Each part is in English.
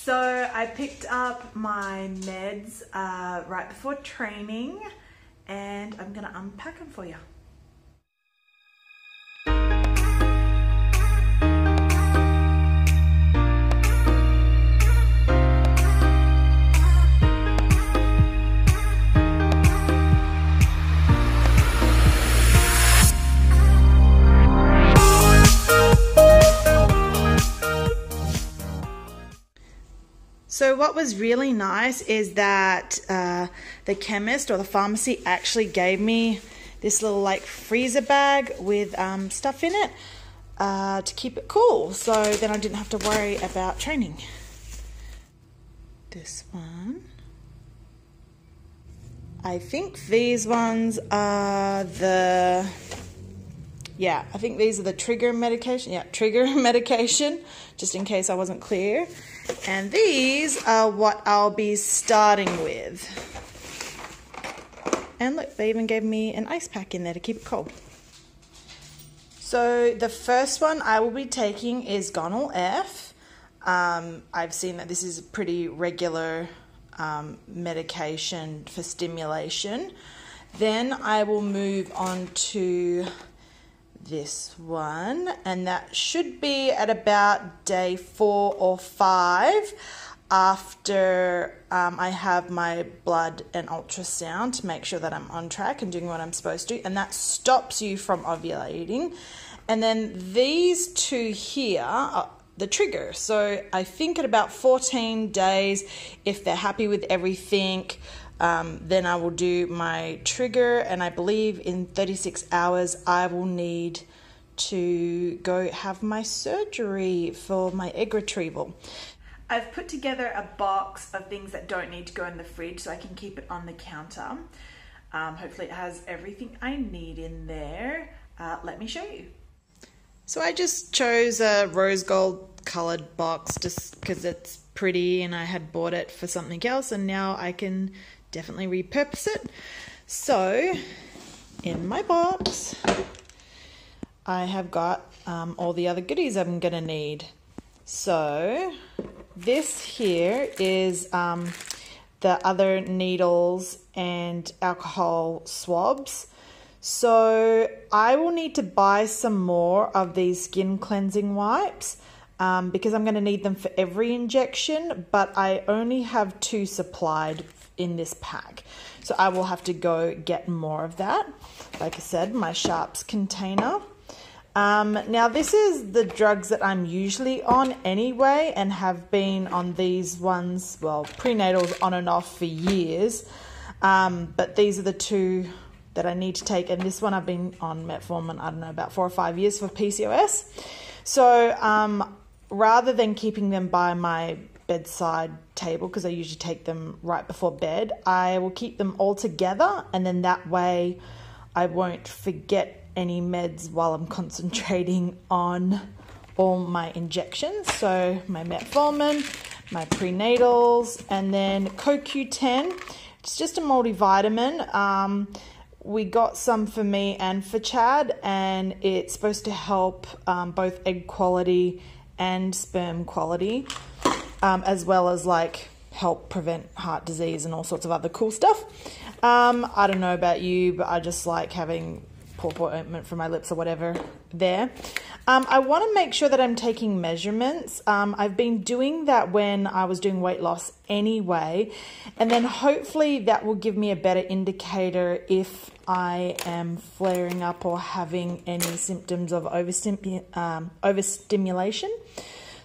So I picked up my meds right before training and I'm gonna unpack them for you. So what was really nice is that the chemist or the pharmacy actually gave me this little like freezer bag with stuff in it to keep it cool. So then I didn't have to worry about training. This one. I think these ones are the... Yeah, I think these are the trigger medication. Yeah, trigger medication, just in case I wasn't clear. And these are what I'll be starting with. And look, they even gave me an ice pack in there to keep it cold. So the first one I will be taking is Gonal F. I've seen that this is a pretty regular medication for stimulation. Then I will move on to this one, and that should be at about day 4 or 5 after I have my blood and ultrasound to make sure that I'm on track and doing what I'm supposed to, and that stops you from ovulating. And then these two here are the trigger. So I think at about 14 days, if they're happy with everything, then I will do my trigger, and I believe in 36 hours I will need to go have my surgery for my egg retrieval. I've put together a box of things that don't need to go in the fridge so I can keep it on the counter. Hopefully it has everything I need in there. Let me show you. So I just chose a rose gold colored box just because it's pretty and I had bought it for something else, and now I can definitely repurpose it. So in my box I have got all the other goodies I'm gonna need. So this here is the other needles and alcohol swabs. So I will need to buy some more of these skin cleansing wipes because I'm going to need them for every injection, but I only have 2 supplied in this pack. So I will have to go get more of that. Like I said, my sharps container. Now this is the drugs that I'm usually on anyway, and have been on these ones, well, prenatals on and off for years. But these are the 2 that I need to take, and this one I've been on metformin, I don't know, about 4 or 5 years for PCOS. So rather than keeping them by my bedside table, because I usually take them right before bed, I will keep them all together, and then that way I won't forget any meds while I'm concentrating on all my injections. So my metformin, my prenatals, and then CoQ10. It's just a multivitamin. We got some for me and for Chad, and it's supposed to help both egg quality and sperm quality, as well as like help prevent heart disease and all sorts of other cool stuff. I don't know about you, but I just like having pawpaw ointment for my lips or whatever there. I want to make sure that I'm taking measurements. I've been doing that when I was doing weight loss anyway, and then hopefully that will give me a better indicator if I am flaring up or having any symptoms of overstimulation.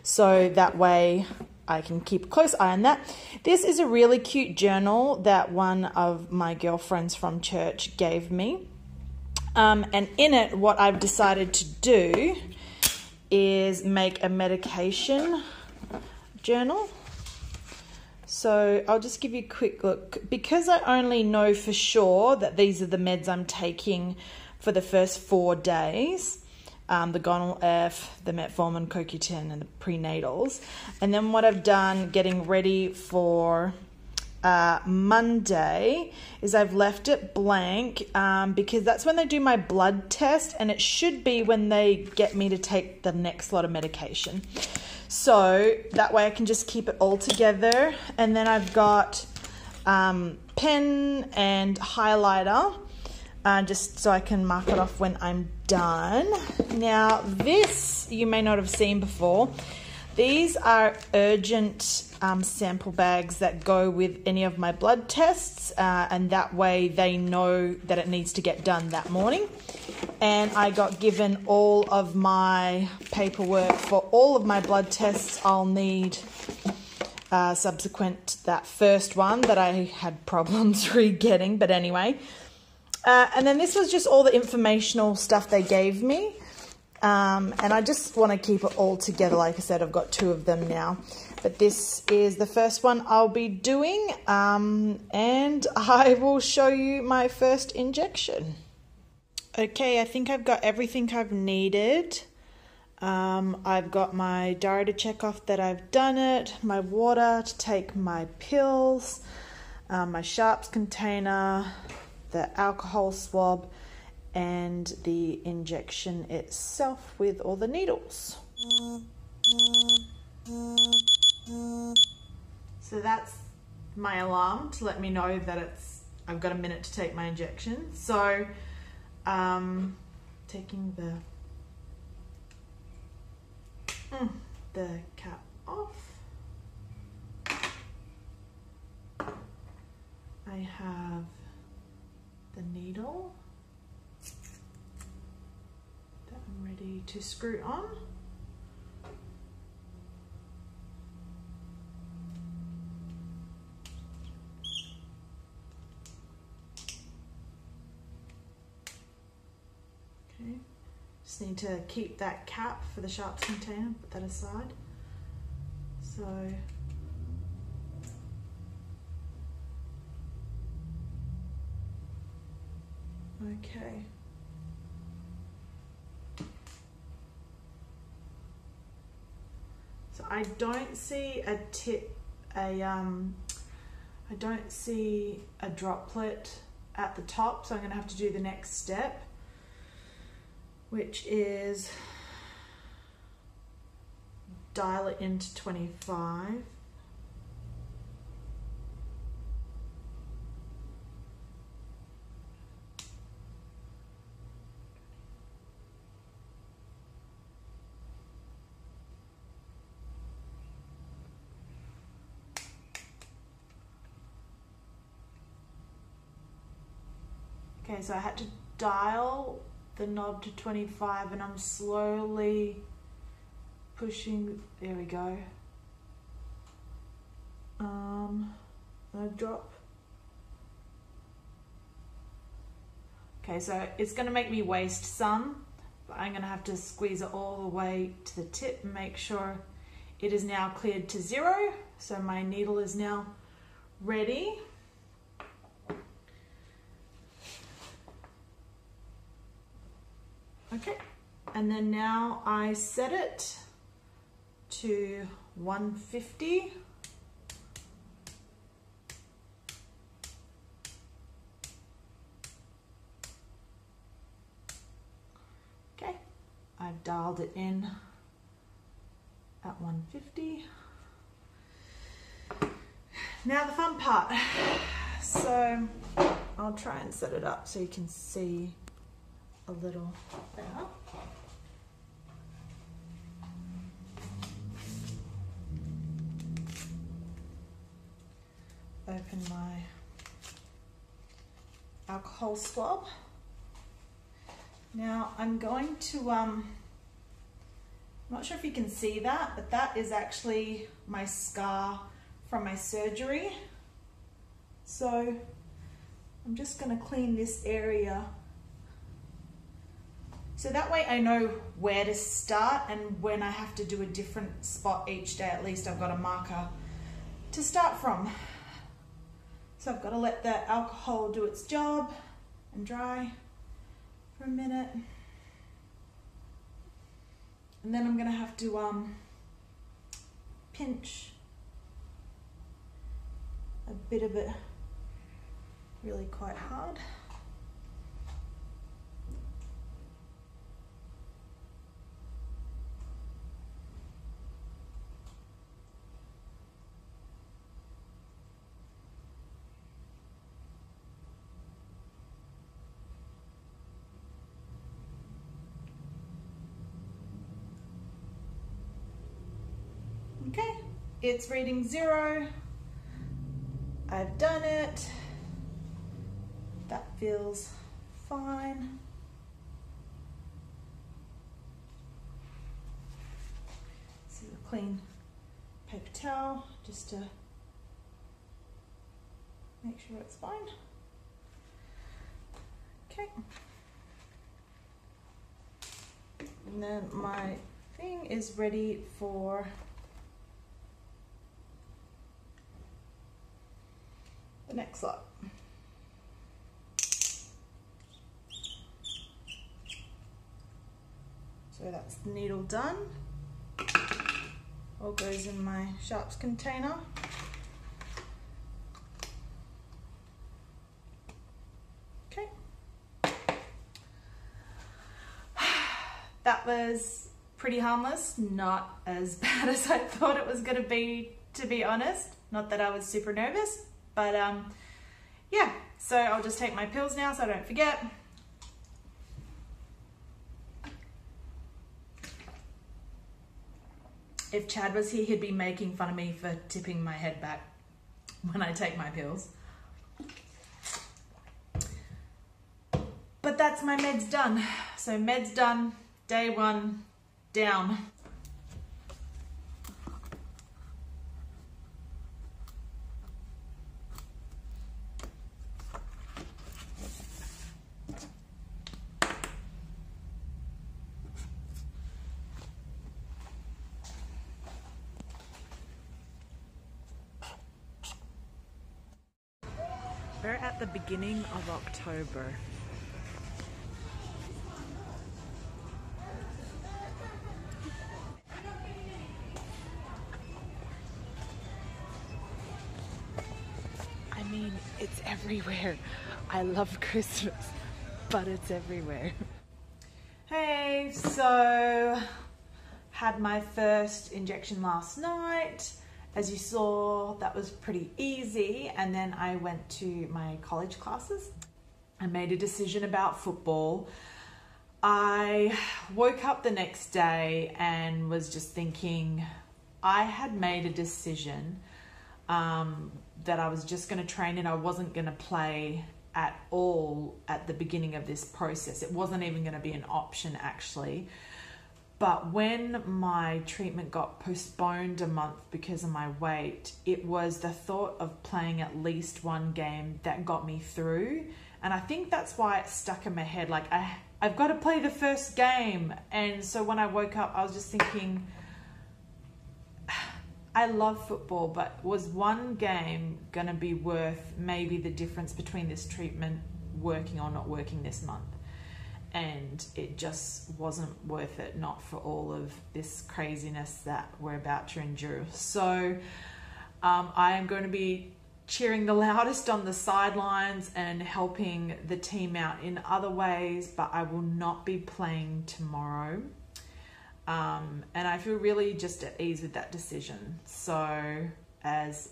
So that way I can keep a close eye on that. This is a really cute journal that one of my girlfriends from church gave me. And in it, what I've decided to do is make a medication journal. So I'll just give you a quick look. Because I only know for sure that these are the meds I'm taking for the first 4 days, the Gonal F, the metformin, CoQ10, and the prenatals. And then what I've done getting ready for Monday is I've left it blank because that's when they do my blood test, and it should be when they get me to take the next lot of medication. So that way I can just keep it all together. And then I've got pen and highlighter, just so I can mark it off when I'm done. Now this you may not have seen before. These are urgent sample bags that go with any of my blood tests, and that way they know that it needs to get done that morning. And I got given all of my paperwork for all of my blood tests I'll need subsequent to that first one that I had problems re-getting, but anyway. And then this was just all the informational stuff they gave me. And I just want to keep it all together. Like I said, I've got 2 of them now. But this is the first one I'll be doing. And I will show you my first injection. Okay, I think I've got everything I've needed. I've got my diary to check off that I've done it, my water to take my pills, my sharps container, the alcohol swab, and the injection itself with all the needles. So that's my alarm to let me know that I've got a minute to take my injection. So taking the cap off. I have the needle that I'm ready to screw on. Okay, just need to keep that cap for the sharps container, put that aside. So okay. So I don't see a I don't see a droplet at the top, so I'm going to have to do the next step, which is dial it into 25. Okay, so I had to dial the knob to 25 and I'm slowly pushing, there we go. No drop. Okay, so it's gonna make me waste some, but I'm gonna have to squeeze it all the way to the tip and make sure it is now cleared to 0. So my needle is now ready. Okay, and then now I set it to 150. Okay, I've dialed it in at 150. Now the fun part. So I'll try and set it up so you can see a little better. Open my alcohol swab. Now I'm going to, I'm not sure if you can see that, but that is actually my scar from my surgery. So I'm just going to clean this area. So that way I know where to start, and when I have to do a different spot each day, at least I've got a marker to start from. So I've got to let the alcohol do its job and dry for a minute. And then I'm going to have to pinch a bit of it really quite hard. it's reading 0. I've done it. That feels fine. This is a clean paper towel just to make sure it's fine. Okay. And then my thing is ready for the next lot. So that's the needle done. All goes in my sharps container. Okay. That was pretty harmless, not as bad as I thought it was gonna be, to be honest. Not that I was super nervous, but yeah. So I'll just take my pills now so I don't forget. If Chad was here, he'd be making fun of me for tipping my head back when I take my pills. But that's my meds done. So meds done, day 1, down. We're at the beginning of October. I mean, it's everywhere. I love Christmas, but it's everywhere. Hey, so had my first injection last night. As you saw, that was pretty easy. And then I went to my college classes. I made a decision about football. I woke up the next day and was just thinking, I had made a decision that I was just going to train and I wasn't going to play at all at the beginning of this process. It wasn't even going to be an option, actually. But when my treatment got postponed a month because of my weight, it was the thought of playing at least one game that got me through. And I think that's why it stuck in my head. Like, I've got to play the first game. And so when I woke up, I was just thinking, I love football, but was one game going to be worth maybe the difference between this treatment working or not working this month? And it just wasn't worth it, not for all of this craziness that we're about to endure. So I am going to be cheering the loudest on the sidelines and helping the team out in other ways, but I will not be playing tomorrow. And I feel really just at ease with that decision. So as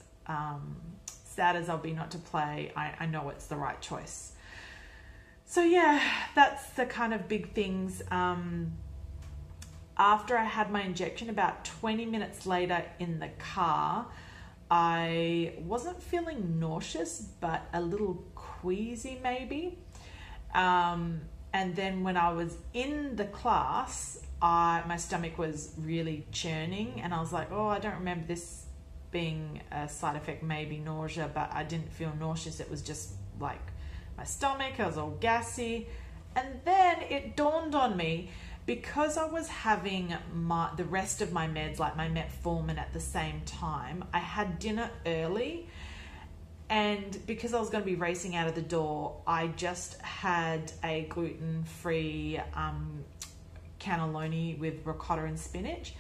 sad as I'll be not to play, I know it's the right choice. So yeah, that's the kind of big things. After I had my injection, about 20 minutes later in the car, I wasn't feeling nauseous, but a little queasy maybe. And then when I was in the class, my stomach was really churning and I was like, oh, I don't remember this being a side effect, maybe nausea, but I didn't feel nauseous. It was just like my stomach, I was all gassy. And then it dawned on me, because I was having the rest of my meds, like my metformin at the same time, I had dinner early. And because I was going to be racing out of the door, I just had a gluten-free cannelloni with ricotta and spinach.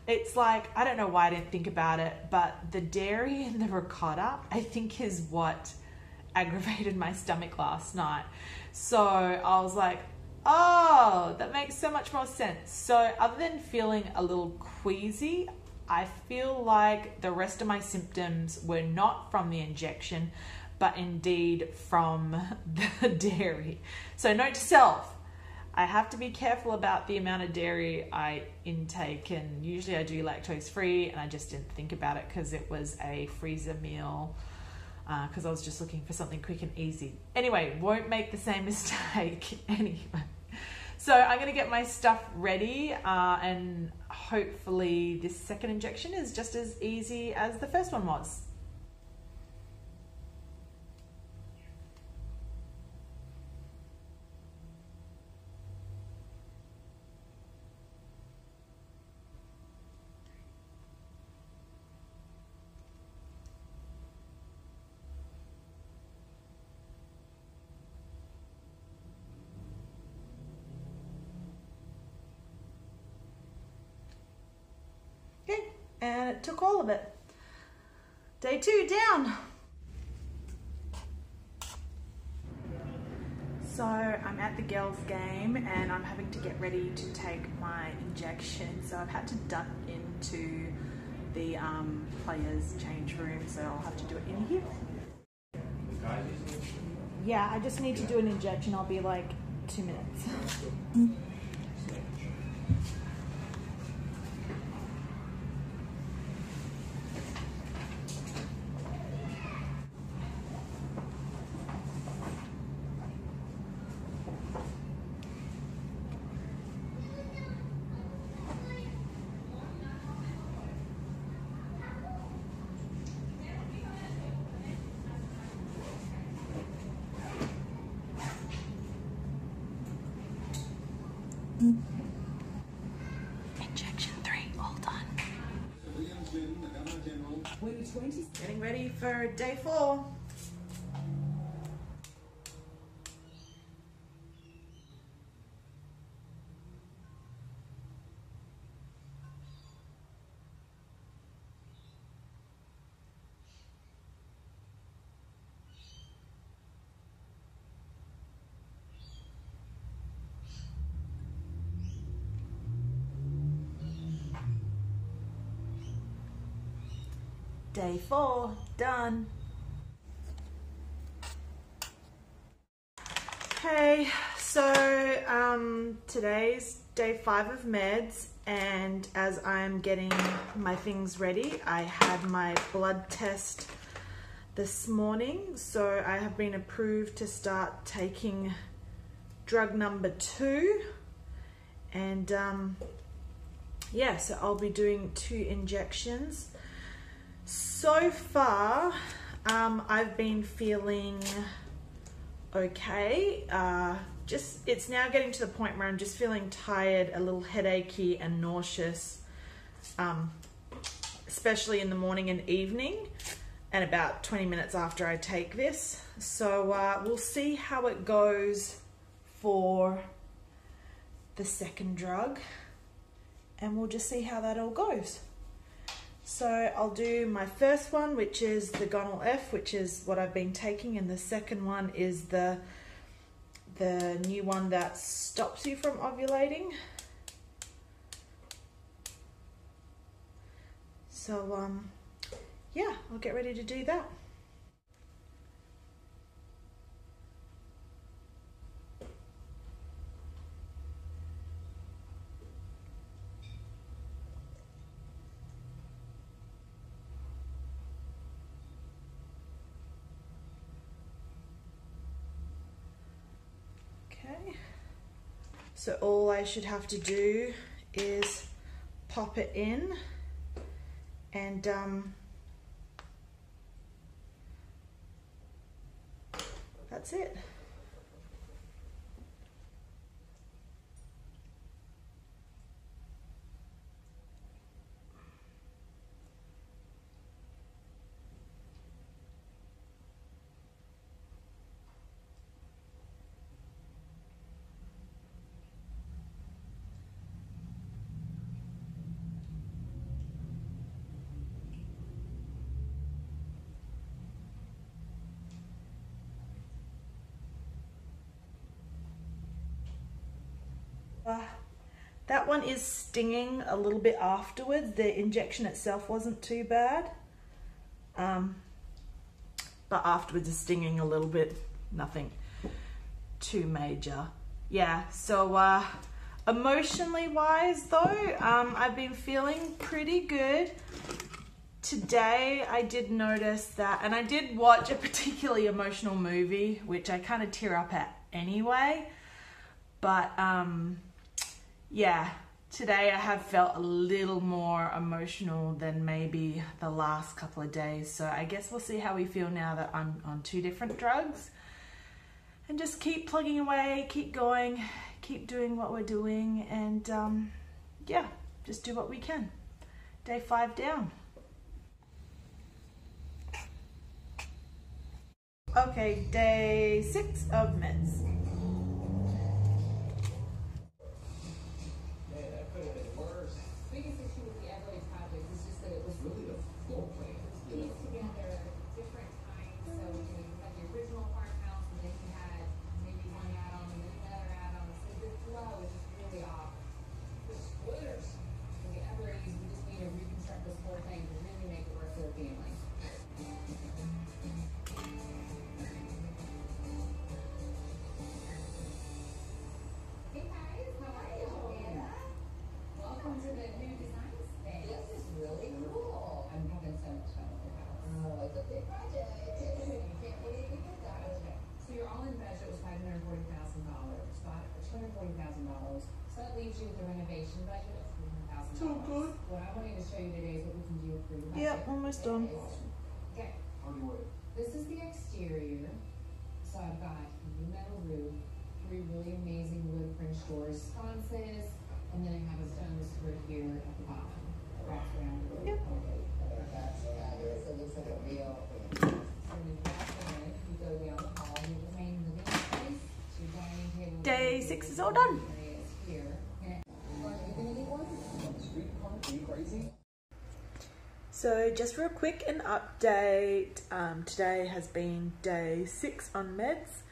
It's like, I don't know why I didn't think about it, but the dairy and the ricotta, I think, is what aggravated my stomach last night. So I was like, oh, that makes so much more sense. So other than feeling a little queasy, I feel like the rest of my symptoms were not from the injection, but indeed from the dairy. So note to self, I have to be careful about the amount of dairy I intake, and usually I do lactose free, and I just didn't think about it because it was a freezer meal, because I was just looking for something quick and easy. Anyway, won't make the same mistake anyway. So I'm going to get my stuff ready, and hopefully this second injection is just as easy as the first one was. Okay, and it took all of it. Day 2 down. So I'm at the girls' game and I'm having to get ready to take my injection. So I've had to duck into the players' change room, so I'll have to do it in here. Yeah, I just need to do an injection. I'll be like 2 minutes. Injection 3, all done. Getting ready for day 4. Day 4, done. Okay, so today's day 5 of meds, and as I'm getting my things ready, I had my blood test this morning, so I have been approved to start taking drug number 2, and yeah, so I'll be doing 2 injections. So far, I've been feeling okay. It's now getting to the point where I'm just feeling tired, a little headachy and nauseous, especially in the morning and evening, and about 20 minutes after I take this. So we'll see how it goes for the second drug, and we'll just see how that all goes. So I'll do my first one, which is the Gonal F, which is what I've been taking, and the second one is the new one that stops you from ovulating. So yeah, I'll get ready to do that. So all I should have to do is pop it in, and that's it. That one is stinging a little bit afterwards. The injection itself wasn't too bad, but afterwards is stinging a little bit, nothing too major. yeah, so emotionally wise though, I've been feeling pretty good. Today I did notice that, and I did watch a particularly emotional movie, which I kind of tear up at anyway, but yeah, today I have felt a little more emotional than maybe the last couple of days, so I guess we'll see how we feel now that I'm on 2 different drugs, and just keep plugging away, keep going, keep doing what we're doing, and yeah, just do what we can. Day 5 down. Okay, day 6 of meds. Biggest issue with the Everly project is just that it was really the floor plan. Pieced together different times, so you had the original farmhouse, and then you had maybe one add-on and then another add-on. So the flow is just really off. The splitters for the Everlys, we just need to reconstruct this whole thing to really make it work for the family. Hey guys, how are you? Welcome to the new design space. This is really cool. I'm having so much fun with the house. Oh, it's a big project. You can't believe we did that. Okay. So your all-in budget was $540,000. Bought it for $240,000. So that leaves you with a renovation budget of $300,000. So good. What I wanted to show you today is what we can do for your budget. Yep, almost done. Okay. This is the exterior. So I've got a new metal roof, 3 really amazing wood French doors, sconces, and then I have a stone skirt here at the bottom. Wraps around the roof. That's fabulous. It looks like a real. So we've got in, you go down the hall, you have the main living space, 2 dining tables. Day 6 is all done. Areas here. So just real quick, an update. Today has been day 6 on meds.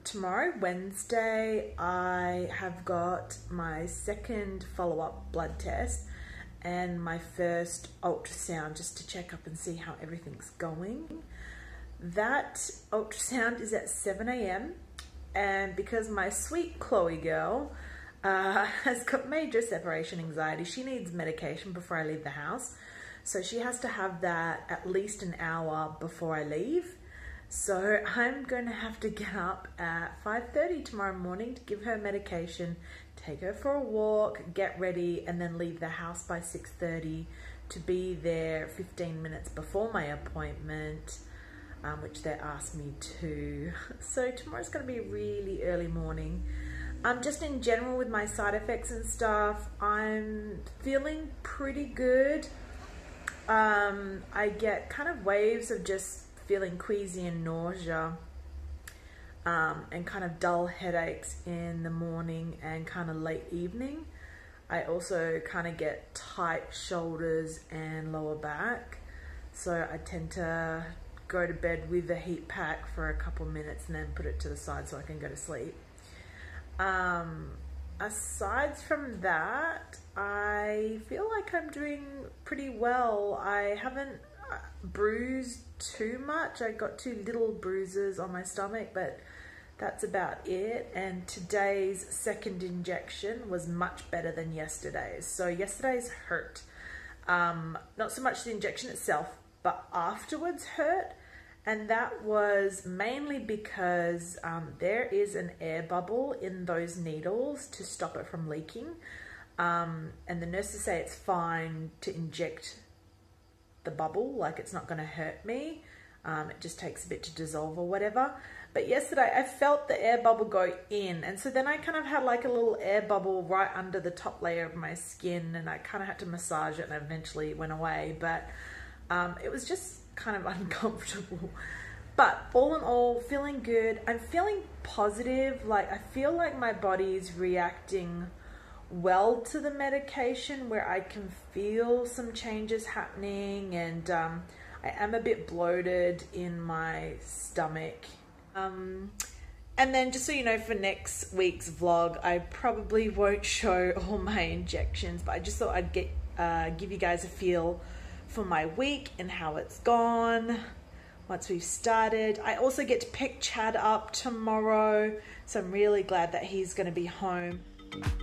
Tomorrow, Wednesday, I have got my second follow-up blood test and my first ultrasound just to check up and see how everything's going. That ultrasound is at 7 a.m. and because my sweet Chloe girl has got major separation anxiety, she needs medication before I leave the house. So she has to have that at least an hour before I leave. So I'm going to have to get up at 5:30 tomorrow morning to give her medication, take her for a walk, get ready, and then leave the house by 6:30 to be there 15 minutes before my appointment, which they asked me to. So tomorrow's going to be a really early morning. Just in general with my side effects and stuff, I'm feeling pretty good. I get kind of waves of just feeling queasy and nausea, and kind of dull headaches in the morning and kind of late evening. I also kind of get tight shoulders and lower back, so I tend to go to bed with the heat pack for a couple minutes and then put it to the side so I can go to sleep. Aside from that, I feel like I'm doing pretty well. I haven't bruised too much. I got 2 little bruises on my stomach, but that's about it. And today's second injection was much better than yesterday's. So yesterday's hurt. Not so much the injection itself, but afterwards hurt. And that was mainly because there is an air bubble in those needles to stop it from leaking. And the nurses say it's fine to inject the bubble, like it's not going to hurt me. It just takes a bit to dissolve or whatever. But yesterday I felt the air bubble go in, and so then I kind of had like a little air bubble right under the top layer of my skin, and I kind of had to massage it, and eventually it went away. But it was just kind of uncomfortable. But all in all, feeling good. I'm feeling positive. Like I feel like my body's reacting well to the medication, where I can feel some changes happening, and I am a bit bloated in my stomach. And then just so you know, for next week's vlog, I probably won't show all my injections, but I just thought I'd give you guys a feel for my week and how it's gone, once we've started. I also get to pick Chad up tomorrow, so I'm really glad that he's going to be home.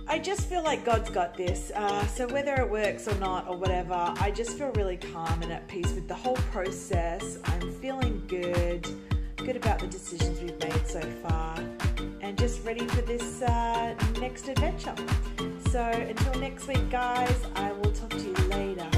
I just feel like God's got this, so whether it works or not or whatever, I just feel really calm and at peace with the whole process. I'm feeling good about the decisions we've made so far, and just ready for this next adventure. So until next week, guys, I will talk to you later.